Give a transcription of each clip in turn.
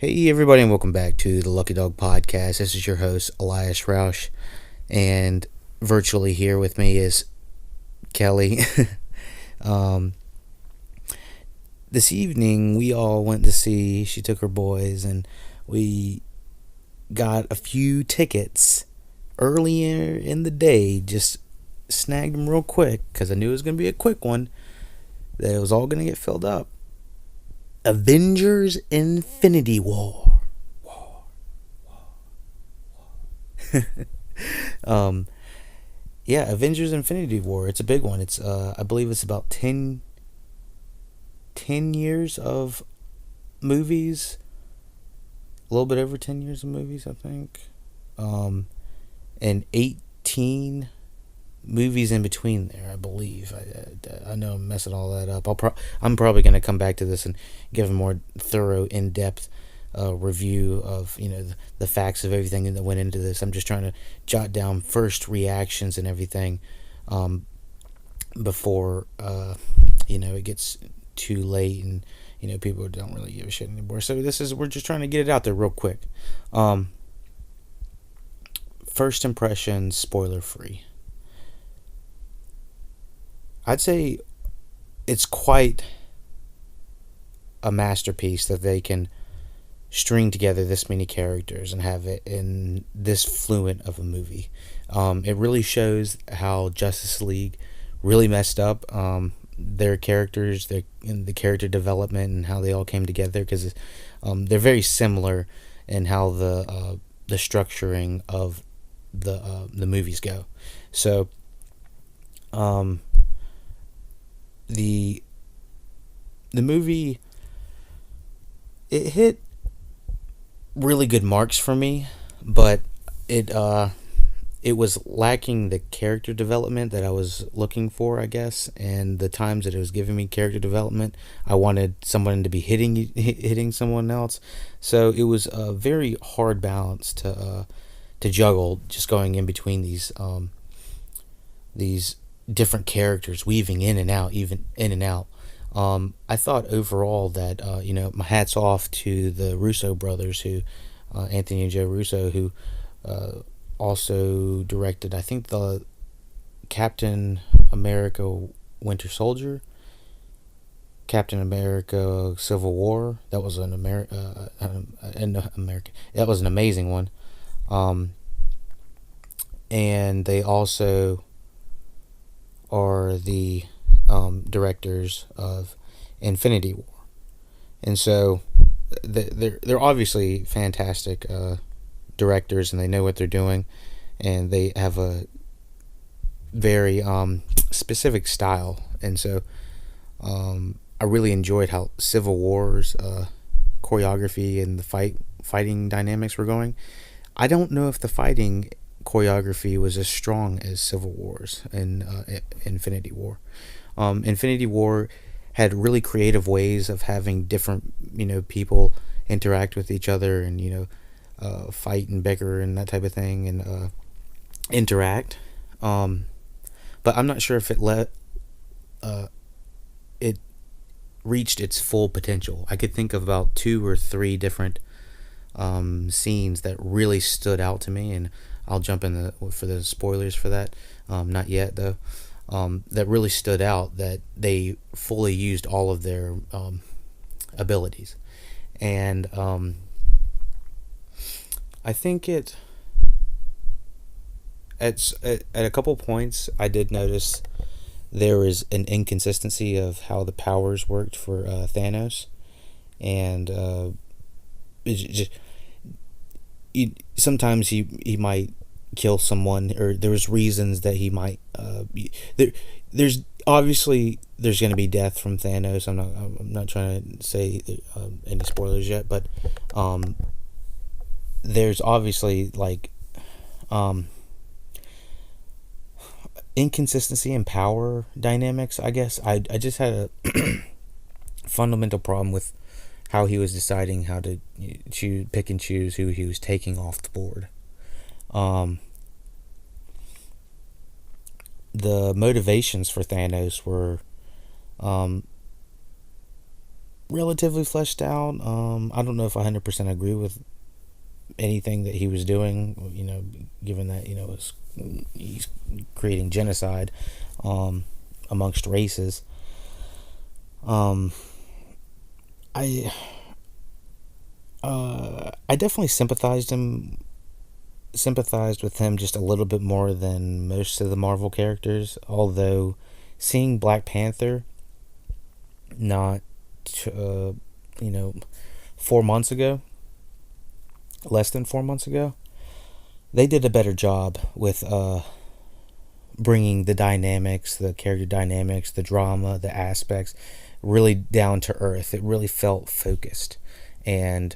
Hey everybody, and welcome back to the LuckyDog podcast. This is your host, Elias Rauch, and virtually here with me is Kelly. um, this evening we all went to see, she took her boys, and we got a few tickets earlier in the day, just snagged them real quick, because I knew it was going to be a quick one, that it was all going to get filled up. Avengers Infinity War. um, yeah, Avengers Infinity War. It's a big one. It's I believe it's about 10 years of movies. A little bit over 10 years of movies, I think. And 18 movies in between there, I believe. I know I'm messing all that up. I'm probably going to come back to this and give a more thorough, in-depth review of the facts of everything that went into this. I'm just trying to jot down first reactions and everything before it gets too late and people don't really give a shit anymore. So we're just trying to get it out there real quick. First impressions, spoiler free. I'd say it's quite a masterpiece that they can string together this many characters and have it in this fluent of a movie. It really shows how Justice League really messed up their characters, the character development, and how they all came together, because they're very similar in how the structuring of the movies go. So the movie, it hit really good marks for me, but it was lacking the character development that I was looking for, I guess. And the times that it was giving me character development, I wanted someone to be hitting someone else. So it was a very hard balance to juggle, just going in between these different characters, weaving in and out, even in and out. I thought overall that my hats off to the Russo brothers, who Anthony and Joe Russo, who also directed, I think, the Captain America Winter Soldier, Captain America Civil War. That was an American. That was an amazing one. And they also are the directors of Infinity War, and so they're obviously fantastic directors, and they know what they're doing, and they have a very specific style. And so I really enjoyed how Civil War's choreography and the fighting dynamics were going. I don't know if the fighting choreography was as strong as Civil War's and Infinity War. Infinity War had really creative ways of having different people interact with each other, and fight and bicker and that type of thing, and interact. But I'm not sure if it reached its full potential. I could think of about 2 or 3 different scenes that really stood out to me, and I'll jump in for the spoilers for that. Not yet though. That really stood out, that they fully used all of their abilities, and I think at a couple points I did notice there was an inconsistency of how the powers worked for Thanos, and sometimes he might kill someone, or there was reasons that he might there's obviously there's going to be death from Thanos. I'm not trying to say any spoilers yet, but there's obviously inconsistency in power dynamics, I guess. I just had a fundamental problem with how he was deciding how to pick and choose who he was taking off the board. The motivations for Thanos were relatively fleshed out. I don't know if I 100% agree with anything that he was doing. Given that he's creating genocide amongst races. Um, I I definitely sympathized with him just a little bit more than most of the Marvel characters. Although seeing Black Panther not uh, you know 4 months ago, less than 4 months ago, they did a better job with bringing the dynamics, the character dynamics, the drama, the aspects really down to earth. It really felt focused. And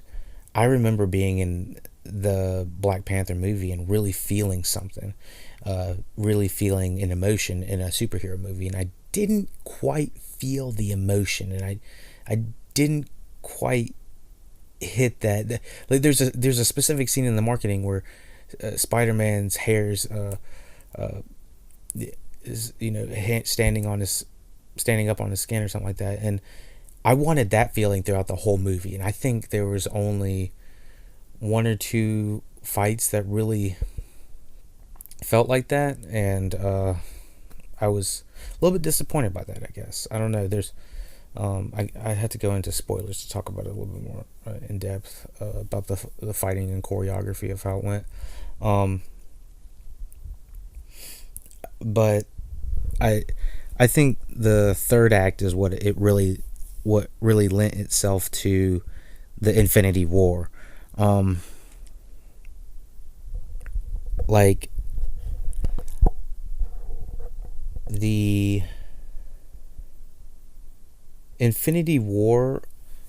I remember being in the Black Panther movie and really feeling something, really feeling an emotion in a superhero movie. And I didn't quite feel the emotion, and I didn't quite hit that. Like there's a specific scene in the marketing where Spider-Man's hairs is standing up on his skin or something like that, and I wanted that feeling throughout the whole movie. And I think there was only one or two fights that really felt like that, and I was a little bit disappointed by that. I guess I don't know. I had to go into spoilers to talk about it a little bit more in depth about the fighting and choreography of how it went. But I think the third act is what really lent itself to the Infinity War. Like the Infinity War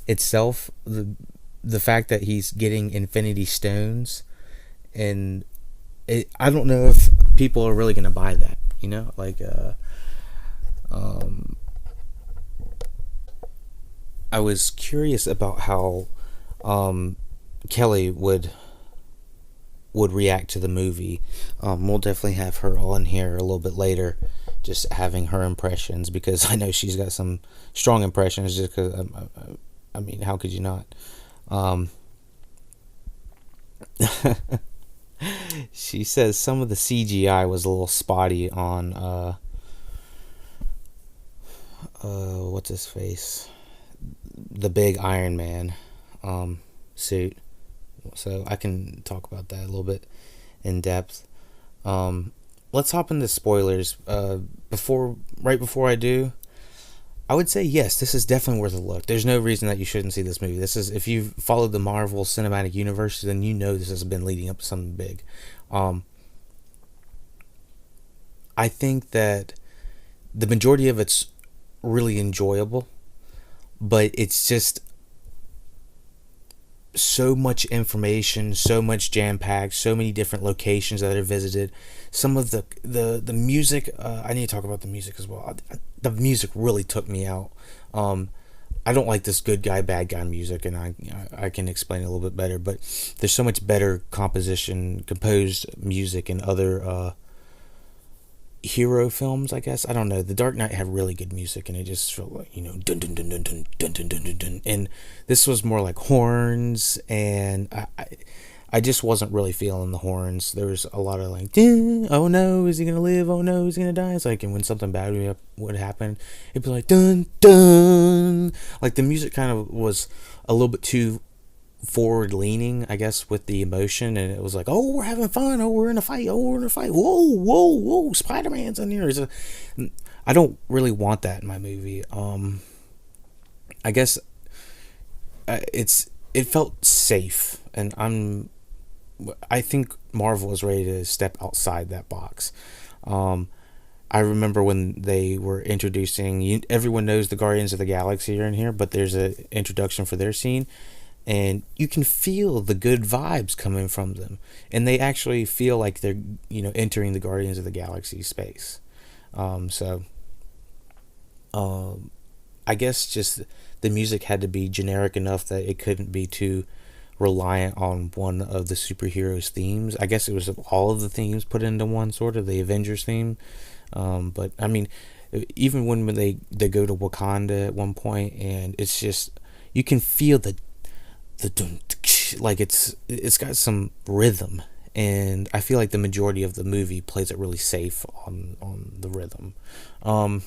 itself, the fact that he's getting Infinity Stones, and I don't know if people are really gonna buy that. Um, I was curious about how Kelly would react to the movie. We'll definitely have her on here a little bit later, just having her impressions, because I know she's got some strong impressions. Just because, I mean, how could you not? She says some of the CGI was a little spotty on what's his face, the big Iron Man suit. So I can talk about that a little bit in depth. Let's hop into spoilers. Right before I do, I would say yes, this is definitely worth a look. There's no reason that you shouldn't see this movie. This is, if you've followed the Marvel Cinematic Universe, then you know this has been leading up to something big. I think that the majority of it's really enjoyable, but it's just so much information, so much jam packed, so many different locations that are visited. Some of the music, I need to talk about the music as well. The music really took me out. I don't like this good guy bad guy music, and I can explain it a little bit better. But there's so much better composed music in other hero films, I guess. I don't know. The Dark Knight had really good music, and it just felt like, dun dun dun dun dun dun dun dun dun dun. And this was more like horns, and I just wasn't really feeling the horns. There was a lot of like, oh no, is he gonna live? Oh no, is he gonna die? It's like, and when something bad would happen, it'd be like dun dun. Like the music kind of was a little bit too forward leaning, I guess, with the emotion, and it was like, oh, we're having fun, oh, we're in a fight, whoa whoa whoa, Spider-Man's in here. I don't really want that in my movie. I guess it felt safe, and I think Marvel is ready to step outside that box. I remember when they were introducing, everyone knows the Guardians of the Galaxy are in here, but there's an introduction for their scene, and you can feel the good vibes coming from them, and they actually feel like they're entering the Guardians of the Galaxy space. I guess just the music had to be generic enough that it couldn't be too reliant on one of the superheroes' themes. I guess it was all of the themes put into one, sort of the Avengers theme. But I mean, even when they go to Wakanda at one point, and it's just you can feel like it's got some rhythm, and I feel like the majority of the movie plays it really safe on the rhythm. Um,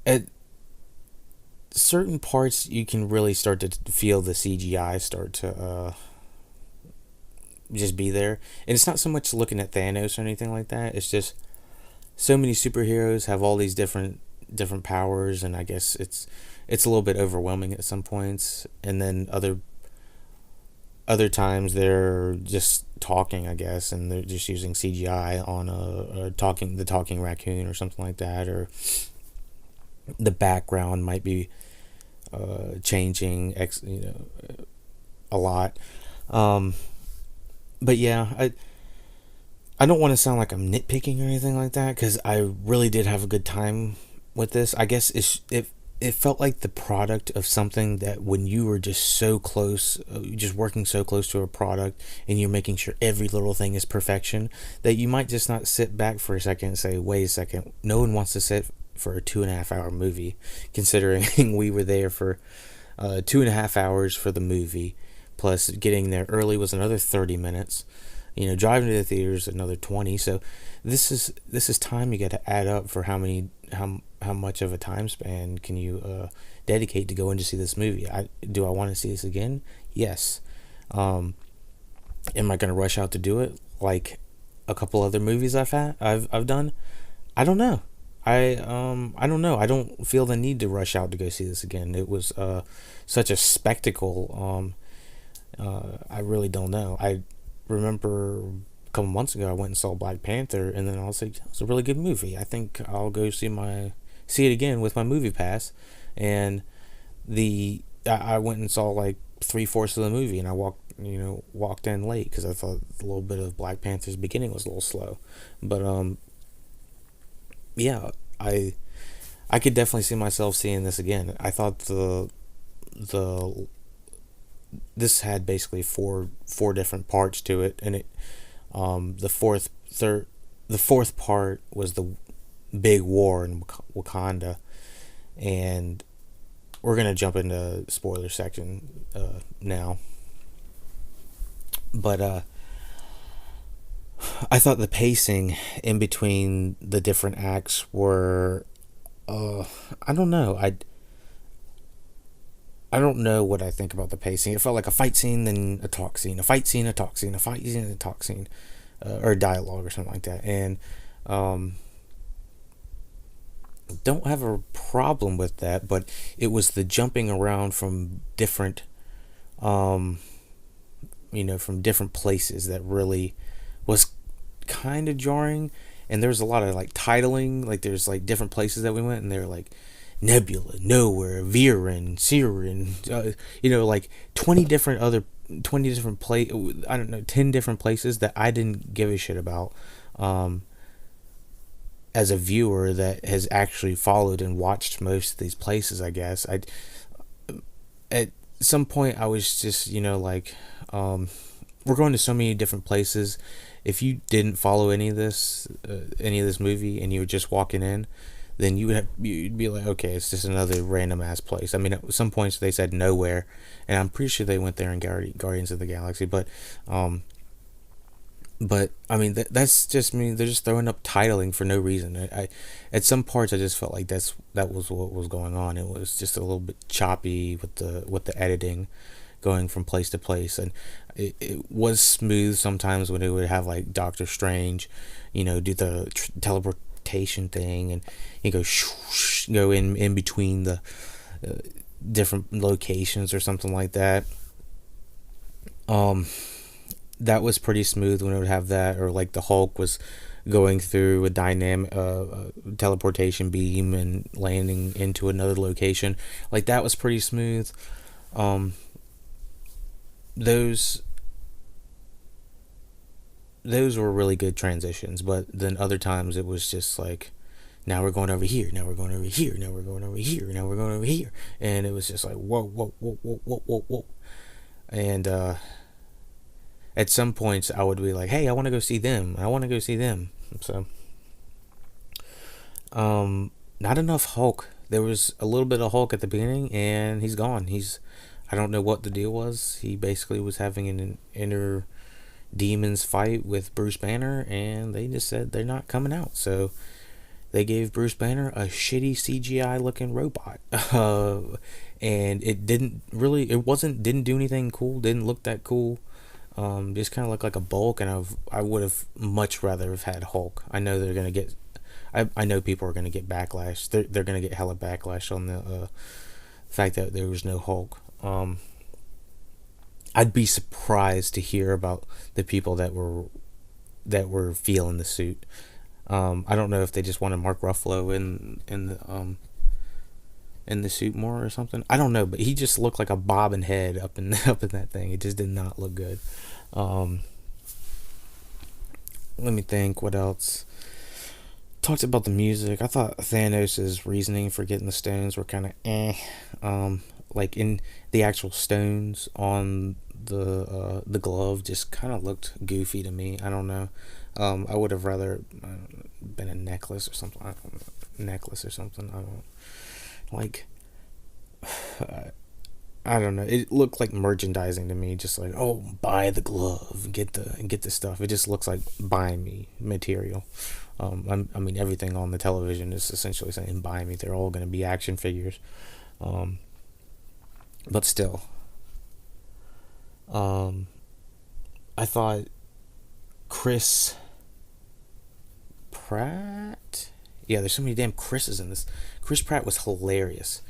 at certain parts, you can really start to feel the CGI start to just be there, and it's not so much looking at Thanos or anything like that. It's just so many superheroes have all these different powers, and I guess it's a little bit overwhelming at some points, and then other times they're just talking, I guess, and they're just using CGI on a talking raccoon or something like that, or the background might be changing a lot. Um, but yeah, I don't want to sound like I'm nitpicking or anything like that, because I really did have a good time with this. I guess it felt like the product of something that when you were just so close, just working so close to a product, and you're making sure every little thing is perfection, that you might just not sit back for a second and say, wait a second, no one wants to sit for a 2.5 hour movie, considering we were there for 2.5 hours for the movie, plus getting there early was another 30 minutes. Driving to the theaters another 20. So this is time you got to add up for how much of a time span can you dedicate to go in to see this movie. Do I want to see this again? Yes. Am I going to rush out to do it like a couple other movies I've done? I don't know. I don't know. I don't feel the need to rush out to go see this again. It was such a spectacle. I really don't know. I remember a couple months ago I went and saw Black Panther, and then I was like, it's a really good movie. I think I'll go see it again with my movie pass. And I went and saw like 3/4 of the movie, and I walked in late because I thought a little bit of Black Panther's beginning was a little slow. But yeah, I could definitely see myself seeing this again. I thought the this had basically four different parts to it, and the fourth part was the big war in Wakanda, and we're gonna jump into spoiler section now. But I thought the pacing in between the different acts were I don't know. I don't know what I think about the pacing. It felt like a fight scene, then a talk scene, a fight scene, a talk scene, a fight scene, a talk scene, or dialogue or something like that. And don't have a problem with that, but it was the jumping around from different, from different places that really was kind of jarring. And there was a lot of like titling, like there's like different places that we went, and they're like Nebula, Nowhere, Viren, Siren, like 20 different I don't know, 10 different places that I didn't give a shit about. As a viewer that has actually followed and watched most of these places, I guess at some point I was just we're going to so many different places. If you didn't follow any of this movie, and you were just walking in, then you'd be like, okay, it's just another random ass place. I mean, at some points they said Nowhere, and I'm pretty sure they went there in Guardians of the Galaxy, but I mean that's just me. They're just throwing up titling for no reason. I at some parts I just felt like that was what was going on. It was just a little bit choppy with the editing, going from place to place, and it was smooth sometimes when it would have like Doctor Strange, do the teleportation thing, and you go in between the different locations or something like that. That was pretty smooth when it would have that, or like the Hulk was going through a dynamic teleportation beam and landing into another location. Like that was pretty smooth. Those were really good transitions, but then other times it was just like, now we're going over here, now we're going over here, now we're going over here, now we're going over here, and it was just like whoa, whoa, whoa, whoa, whoa, whoa, whoa. And at some points I would be like, hey, I want to go see them. So not enough Hulk there was a little bit of Hulk at the beginning, and he's gone. I don't know what the deal was. He basically was having an inner demons fight with Bruce Banner, and they just said they're not coming out. So they gave Bruce Banner a shitty CGI looking robot, and didn't do anything cool. Didn't look that cool. Just kind of looked like a bulk, and I would have much rather have had Hulk. I know they're gonna get. I know people are gonna get backlash. They're gonna get hella backlash on the fact that there was no Hulk. I'd be surprised to hear about the people that were feeling the suit. I don't know if they just wanted Mark Ruffalo in the suit more or something. I don't know, but he just looked like a bobbing head up in up in that thing. It just did not look good. Um, Let me think. What else? Talked about the music. I thought Thanos' reasoning for getting the stones were kind of like in the actual stones on the glove just kind of looked goofy to me. I don't know. I would have rather been a necklace or something. I don't know, necklace or something. I don't like. I don't know. It looked like merchandising to me, just like, oh, buy the glove, get the stuff. It just looks like buy me material. I mean, everything on the television is essentially saying buy me. They're all going to be action figures, um, but still, um, I thought Chris Pratt. Yeah, there's so many damn Chris's in this. Chris Pratt was hilarious.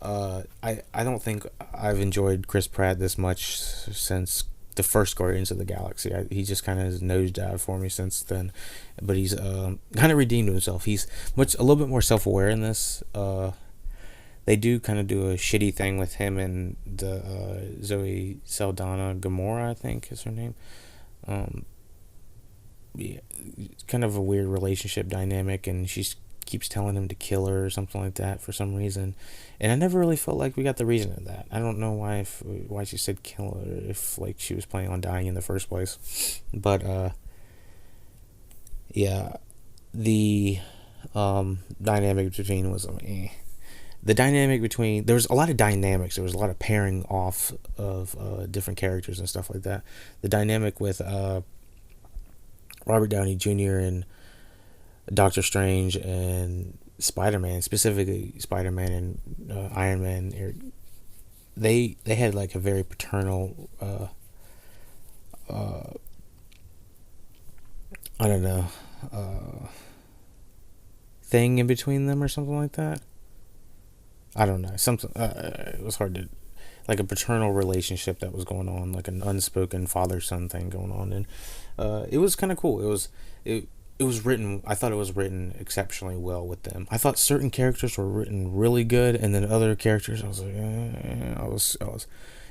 I don't think I've enjoyed Chris Pratt this much since the first Guardians of the Galaxy. He just kind of has nosedived for me since then, but he's kind of redeemed himself. He's a little bit more self aware in this. They do kind of do a shitty thing with him and the Zoe Saldana Gamora, I think is her name. Um, yeah, it's kind of a weird relationship dynamic, and she keeps telling him to kill her or something like that for some reason, and I never really felt like we got the reason of that. I don't know why she said kill her if like she was planning on dying in the first place, but yeah, the dynamic between was the dynamic between there was a lot of dynamics. There was a lot of pairing off of different characters and stuff like that. The dynamic with Robert Downey Jr. and Doctor Strange and Spider-Man, specifically Spider-Man and Iron Man, they had like a very paternal uh, I don't know thing in between them or something like that. I don't know, something it was hard to like a paternal relationship that was going on, like an unspoken father-son thing going on, and it was kind of cool. It was written. I thought it was written exceptionally well with them. I thought certain characters were written really good, and then other characters, I was like, I was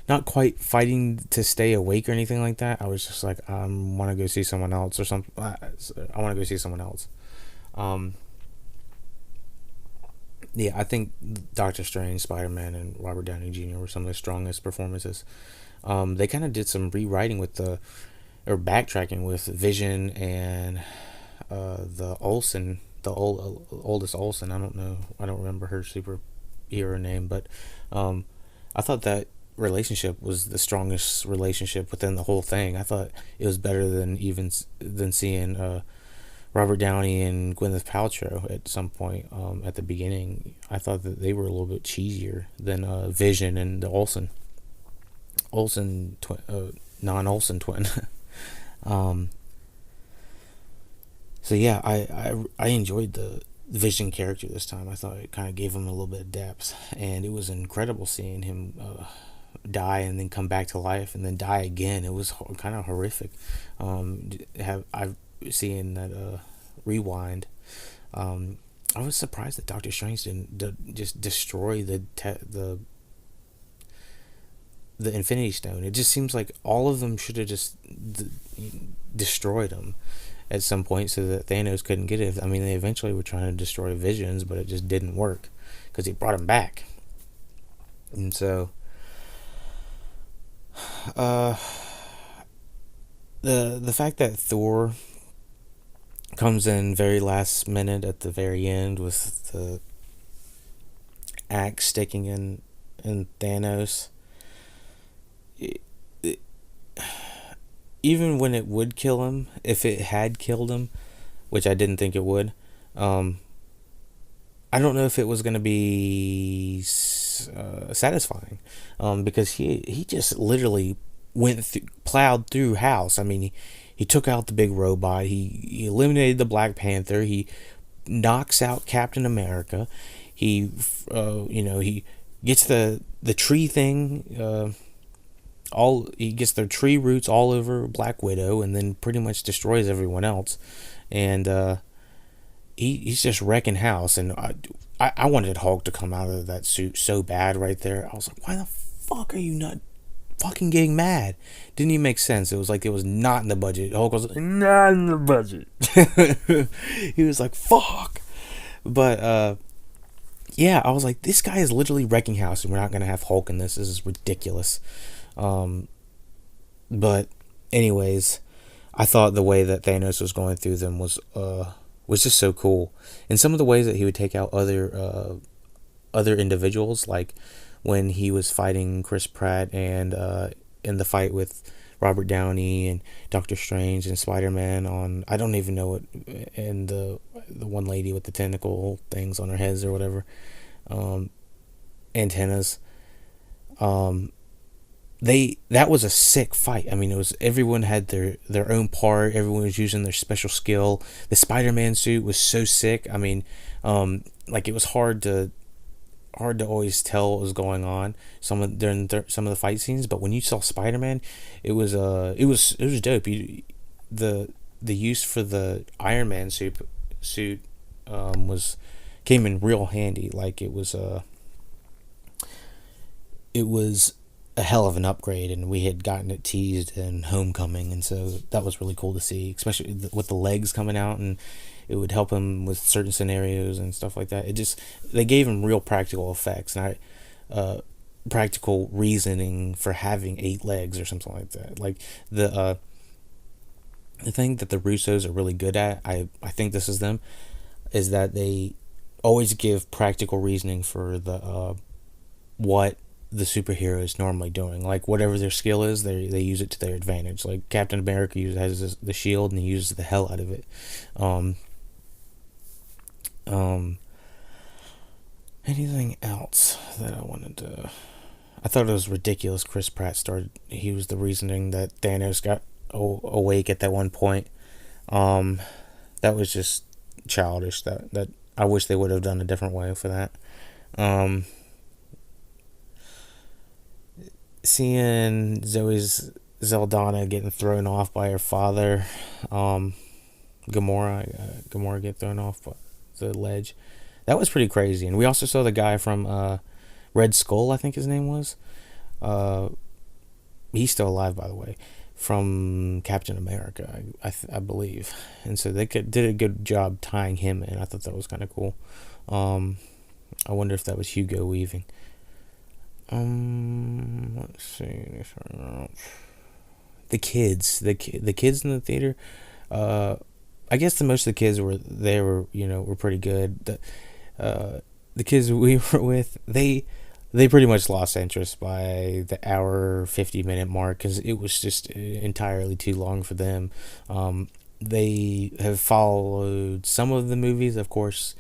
not quite fighting to stay awake or anything like that. I was just like, I want to go see someone else or something. I want to go see someone else. Um, yeah, I think Doctor Strange, Spider Man, and Robert Downey Jr. were some of the strongest performances. They kind of did some rewriting with or backtracking with Vision and the Olsen, oldest Olsen. I don't know. I don't remember her superhero name, but um, I thought that relationship was the strongest relationship within the whole thing. I thought it was better than seeing Robert Downey and Gwyneth Paltrow at some point at the beginning. I thought that they were a little bit cheesier than Vision and the non-Olsen twin. um, so yeah, I enjoyed the Vision character this time. I thought it kind of gave him a little bit of depth, and it was incredible seeing him die and then come back to life and then die again. It was kind of horrific. I've seen that rewind. Um, I was surprised that Doctor Strange didn't just destroy the Infinity Stone. It just seems like all of them should have just destroyed them at some point so that Thanos couldn't get it. I mean, they eventually were trying to destroy Visions, but it just didn't work because he brought him back. And so, uh, the fact that Thor comes in very last minute at the very end with axe sticking in Thanos, it, it, even when it would kill him, if it had killed him, which I didn't think it would, um, I don't know if it was gonna be satisfying, because he just literally plowed through House. I mean, he took out the big robot. He eliminated the Black Panther. He knocks out Captain America. He, he gets the tree thing. He gets their tree roots all over Black Widow, and then pretty much destroys everyone else. And he's just wrecking house. And I wanted Hulk to come out of that suit so bad right there. I was like, why the fuck are you not fucking getting mad? Didn't even make sense. It was like it was not in the budget. Hulk was like, not in the budget. He was like, fuck. But yeah, I was like, this guy is literally wrecking house, and we're not gonna have Hulk in this. This is ridiculous. But anyways, I thought the way that Thanos was going through them was just so cool, and some of the ways that he would take out other individuals, like when he was fighting Chris Pratt and in the fight with Robert Downey and Doctor Strange and Spider-Man on, I don't even know what, and the one lady with the tentacle things on her heads or whatever, antennas. That was a sick fight. I mean, it was, everyone had their own part. Everyone was using their special skill. The Spider-Man suit was so sick. I mean, like, it was hard to always tell what was going on during some of the fight scenes. But when you saw Spider-Man, it was dope. The use for the Iron Man suit was came in real handy. Like, it was a hell of an upgrade, and we had gotten it teased in Homecoming, and so that was really cool to see, especially with the legs coming out, and it would help him with certain scenarios and stuff like that. They gave him real practical effects, and practical reasoning for having 8 legs or something like that. Like the thing that the Russos are really good at, I think this is them, is that they always give practical reasoning for the what the superhero is normally doing. Like, whatever their skill is, they use it to their advantage. Like Captain America has the shield, and he uses the hell out of it. Anything else that I wanted to? I thought it was ridiculous. Chris Pratt he was the reasoning that Thanos got awake at that one point. That was just childish. That I wish they would have done a different way for that. Seeing Zoe's Zeldana getting thrown off by her father, Gamora get thrown off the ledge, that was pretty crazy. And we also saw the guy from Red Skull, I think his name was. He's still alive, by the way, from Captain America, I believe. And so they did a good job tying him in. I thought that was kind of cool. I wonder if that was Hugo Weaving. Let's see. The kids in the theater. I guess most of the kids were pretty good. The kids we were with, they pretty much lost interest by the hour 50-minute mark, because it was just entirely too long for them. They have followed some of the movies, of course.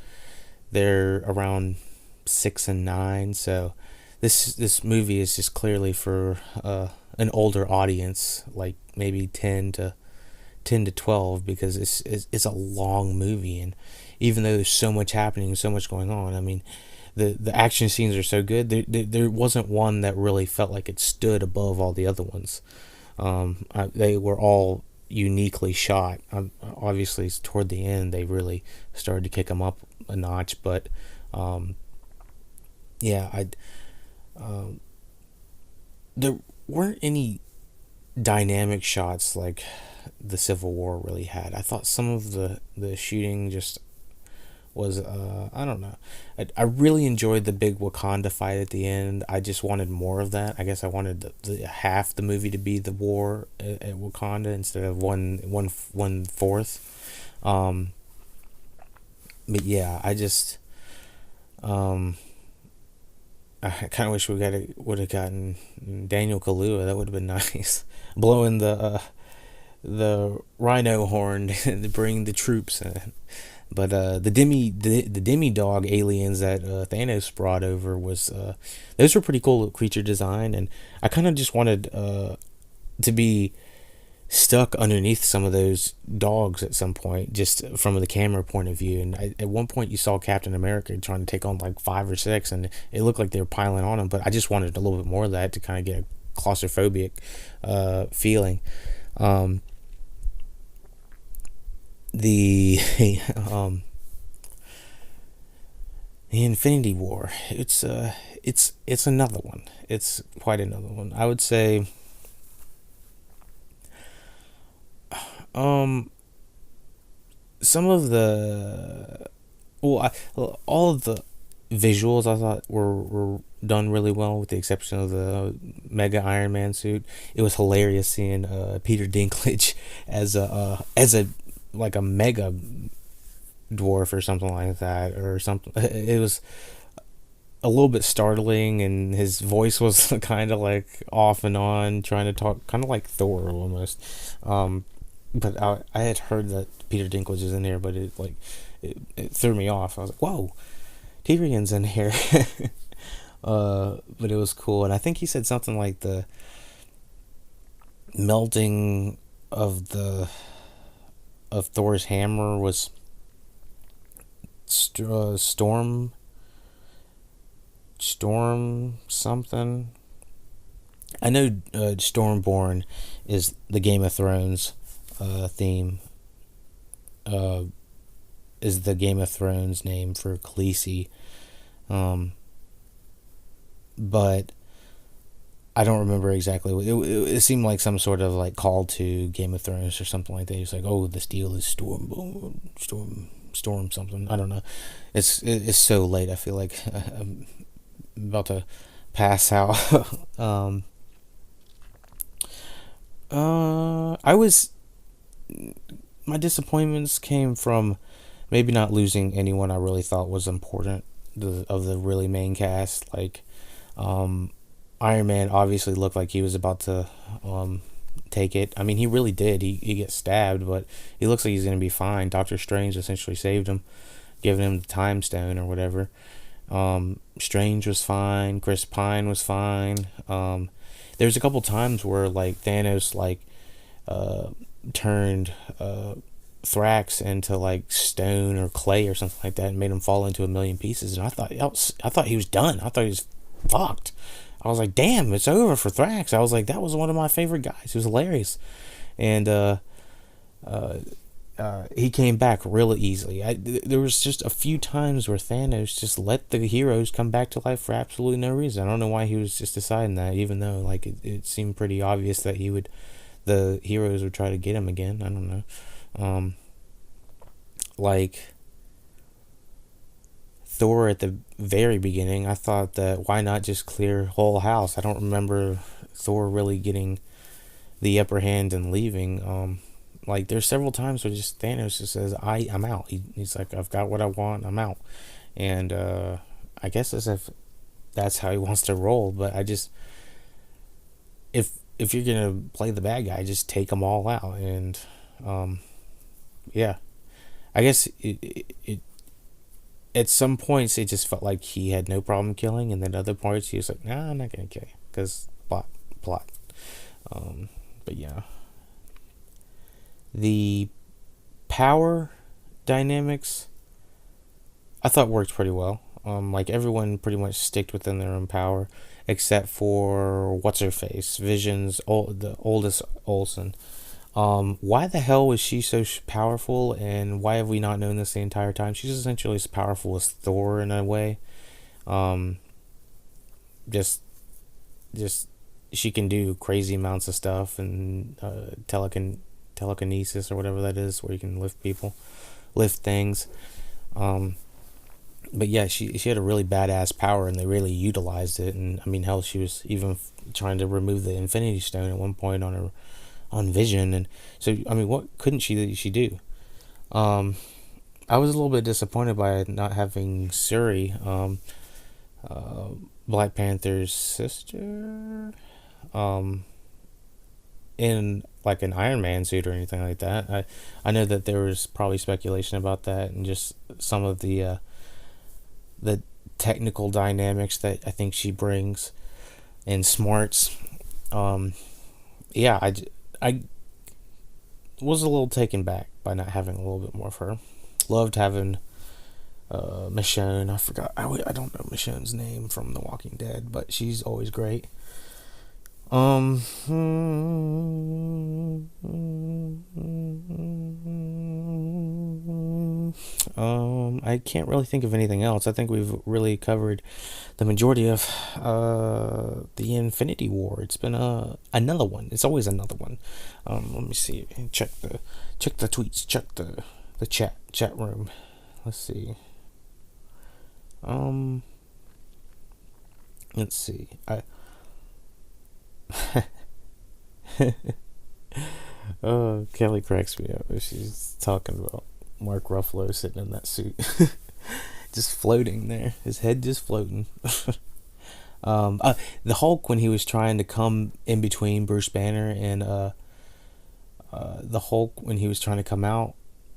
They're around 6 and 9, so this movie is just clearly for an older audience, like maybe 10 to 12, because it's a long movie, and even though there's so much happening, so much going on, I mean, the action scenes are so good. There wasn't one that really felt like it stood above all the other ones. They were all uniquely shot. Obviously, toward the end, they really started to kick them up a notch, but yeah, there weren't any dynamic shots like the Civil War really had. I thought some of the shooting just was I don't know. I really enjoyed the big Wakanda fight at the end. I just wanted more of that. I guess I wanted half the movie to be the war at Wakanda instead of one fourth. But yeah, I just I kind of wish would have gotten Daniel Kaluuya. That would have been nice, blowing the rhino horn to bring the troops in. But the demi dog aliens that Thanos brought over was those were pretty cool creature design, and I kind of just wanted to be stuck underneath some of those dogs at some point, just from the camera point of view. And at one point, you saw Captain America trying to take on like 5 or 6, and it looked like they were piling on him. But I just wanted a little bit more of that to kind of get a claustrophobic feeling. The the Infinity War. It's another one. It's quite another one. I would say. Um, some of the all of the visuals I thought were done really well, with the exception of the Mega Iron Man suit. It was hilarious seeing Peter Dinklage as a like a mega dwarf or something like that, or something. It was a little bit startling, and his voice was kind of like off and on, trying to talk kind of like Thor almost. But I had heard that Peter Dinklage is in there, but it threw me off. I was like, whoa, Tyrion's in here. But it was cool, and I think he said something like the melting of Thor's hammer was storm something. I know Stormborn is the Game of Thrones theme. Is the Game of Thrones name for Khaleesi. But I don't remember exactly. It seemed like some sort of like call to Game of Thrones or something like that. It's like, oh, the steel is storm something. I don't know. It's so late. I feel like I'm about to pass out. I was my disappointments came from maybe not losing anyone I really thought was important of the really main cast. Like Iron Man obviously looked like he was about to take it. I mean, he really did. He gets stabbed, but he looks like he's going to be fine. Doctor Strange essentially saved him, giving him the time stone or whatever. Strange was fine. Chris Pine was fine. There's a couple times where like Thanos turned Thrax into like stone or clay or something like that, and made him fall into a million pieces. And I thought he was done. I thought he was fucked. I was like, damn, it's over for Thrax. I was like, that was one of my favorite guys. He was hilarious, and he came back really easily. There was just a few times where Thanos just let the heroes come back to life for absolutely no reason. I don't know why he was just deciding that, even though like it seemed pretty obvious that the heroes would try to get him again. I don't know. Like Thor at the very beginning, I thought that why not just clear whole house? I don't remember Thor really getting the upper hand and leaving. Like there's several times where just Thanos just says, I'm out. He's like, I've got what I want, I'm out. And I guess as if that's how he wants to roll. But I just, if you're gonna play the bad guy, just take them all out. And yeah, I guess it at some points it just felt like he had no problem killing, and then other points he was like, nah, I'm not gonna kill you because plot. But yeah, the power dynamics I thought worked pretty well. Like everyone pretty much sticked within their own power, except for what's her face, Vision's the oldest Olsen. Why the hell was she so powerful, and why have we not known this the entire time? She's essentially as powerful as Thor in a way. Just she can do crazy amounts of stuff, and telekinesis or whatever that is, where you can lift things. But yeah, she had a really badass power, and they really utilized it. And I mean, hell, she was even trying to remove the Infinity Stone at one point on Vision, and so I mean, what couldn't she do? I was a little bit disappointed by not having Suri. Black Panther's sister, um, in like an Iron Man suit or anything like that. I know that there was probably speculation about that and just some of the technical dynamics that I think she brings and smarts. Um, yeah, I was a little taken back by not having a little bit more of her. Loved having Michonne. I forgot. I don't know Michonne's name from The Walking Dead, but she's always great. Um, I can't really think of anything else. I think we've really covered the majority of the Infinity War. It's been another one. It's always another one. Let me see. Check the tweets. Check the chat room. Let's see. Um, let's see. Oh, Kelly cracks me up. She's talking about Mark Ruffalo sitting in that suit, just floating there. His head just floating. The Hulk, when he was trying to come in between Bruce Banner and the Hulk when he was trying to come out,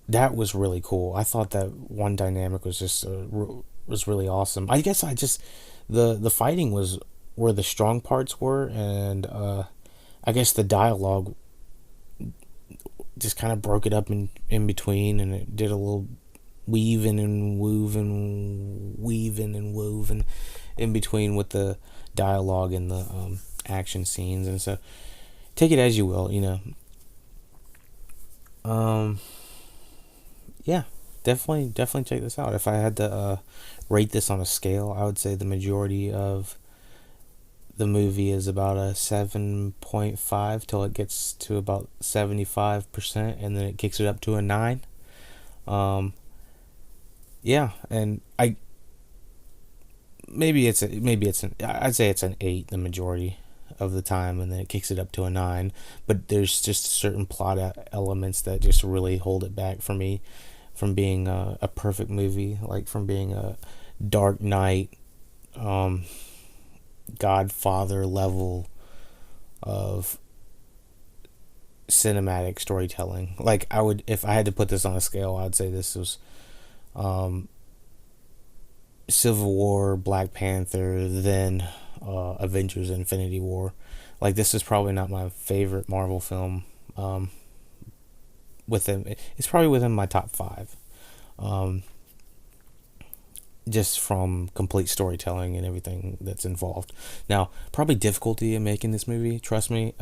that was really cool. I thought that one dynamic was just was really awesome. I guess I just the fighting was where the strong parts were, and I guess the dialogue just kind of broke it up in between, and it did a little weaving and woven in between with the dialogue and the action scenes. And so take it as you will, you know. um yeah, definitely check this out. If I had to rate this on a scale, I would say the majority of the movie is about a 7.5 till it gets to about 75%, and then it kicks it up to a 9. um yeah, and I maybe it's an I'd say it's an 8 the majority of the time, and then it kicks it up to a 9. But there's just certain plot elements that just really hold it back for me from being a perfect movie, like from being a Dark Knight, um Godfather level of cinematic storytelling. Like, I would, if I had to put this on a scale, I'd say this was um Civil War, Black Panther, then Avengers Infinity War. Like, this is probably not my favorite Marvel film. Within It's probably within my top 5. Um just from complete storytelling and everything that's involved. Now, probably difficulty in making this movie. Trust me.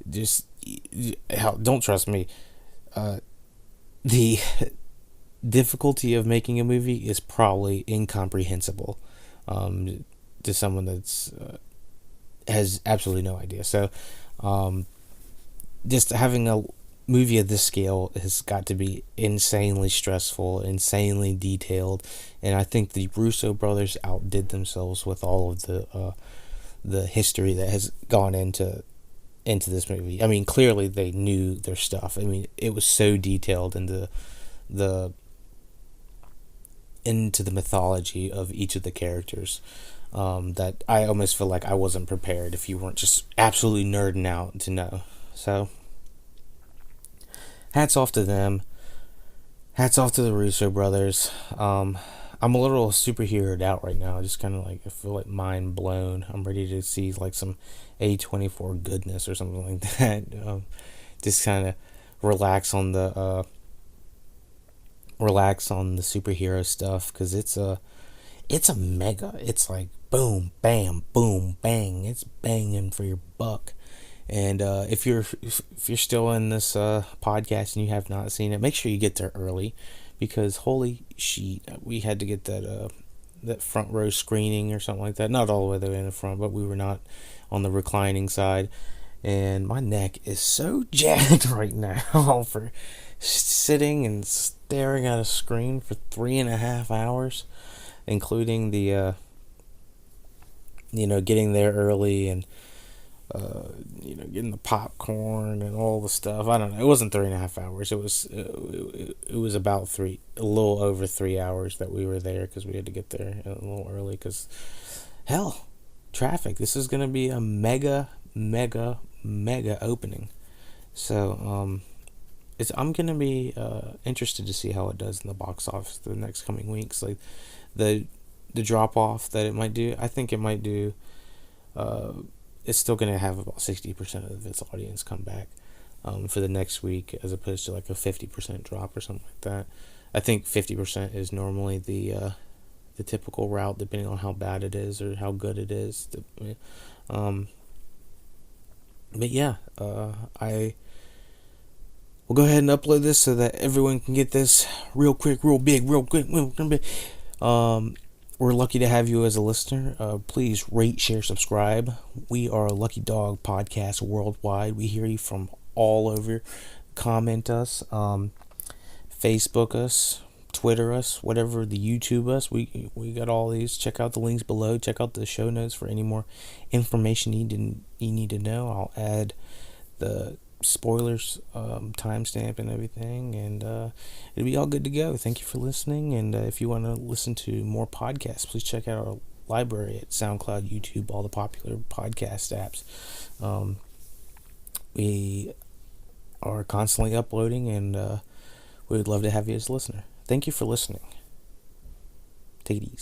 Just Hell, don't trust me. The difficulty of making a movie is probably incomprehensible to someone that's has absolutely no idea. So, um, just having a movie of this scale has got to be insanely stressful, insanely detailed, and I think the Russo brothers outdid themselves with all of the history that has gone into this movie. I mean, clearly they knew their stuff. I mean, it was so detailed the into the mythology of each of the characters, that I almost feel like I wasn't prepared if you weren't just absolutely nerding out to know. So, hats off to them. Hats off to the Russo brothers. I'm a little superheroed out right now. Just kind of like, I feel like mind blown. I'm ready to see like some A24 goodness or something like that. Just kind of relax on the superhero stuff, because it's a mega. It's like boom, bam, boom, bang. It's banging for your buck. And if you're still in this podcast and you have not seen it, make sure you get there early, because holy shit, we had to get that front row screening or something like that. Not all the way there in the front, but we were not on the reclining side. And my neck is so jacked right now for sitting and staring at a screen for 3.5 hours, including the getting there early, and getting the popcorn and all the stuff. I don't know. It wasn't 3.5 hours. It was about a little over 3 hours that we were there, because we had to get there a little early, because hell, traffic. This is gonna be a mega, mega, mega opening. So I'm gonna be interested to see how it does in the box office the next coming weeks. Like the drop off that it might do. I think it might do. It's still gonna have about 60% of its audience come back for the next week, as opposed to like a 50% drop or something like that. I think 50% is normally the typical route, depending on how bad it is or how good it is. Um, but yeah, I will go ahead and upload this so that everyone can get this real quick, real big, real quick, real big. We're lucky to have you as a listener. Please rate, share, subscribe. We are a Lucky Dog podcast worldwide. We hear you from all over. Comment us, Facebook us, Twitter us, whatever, the YouTube us. We got all these. Check out the links below. Check out the show notes for any more information you need to know. I'll add the spoilers, timestamp and everything, and it'll be all good to go. Thank you for listening, and if you want to listen to more podcasts, please check out our library at SoundCloud, YouTube, all the popular podcast apps. We are constantly uploading, and we would love to have you as a listener. Thank you for listening. Take it easy.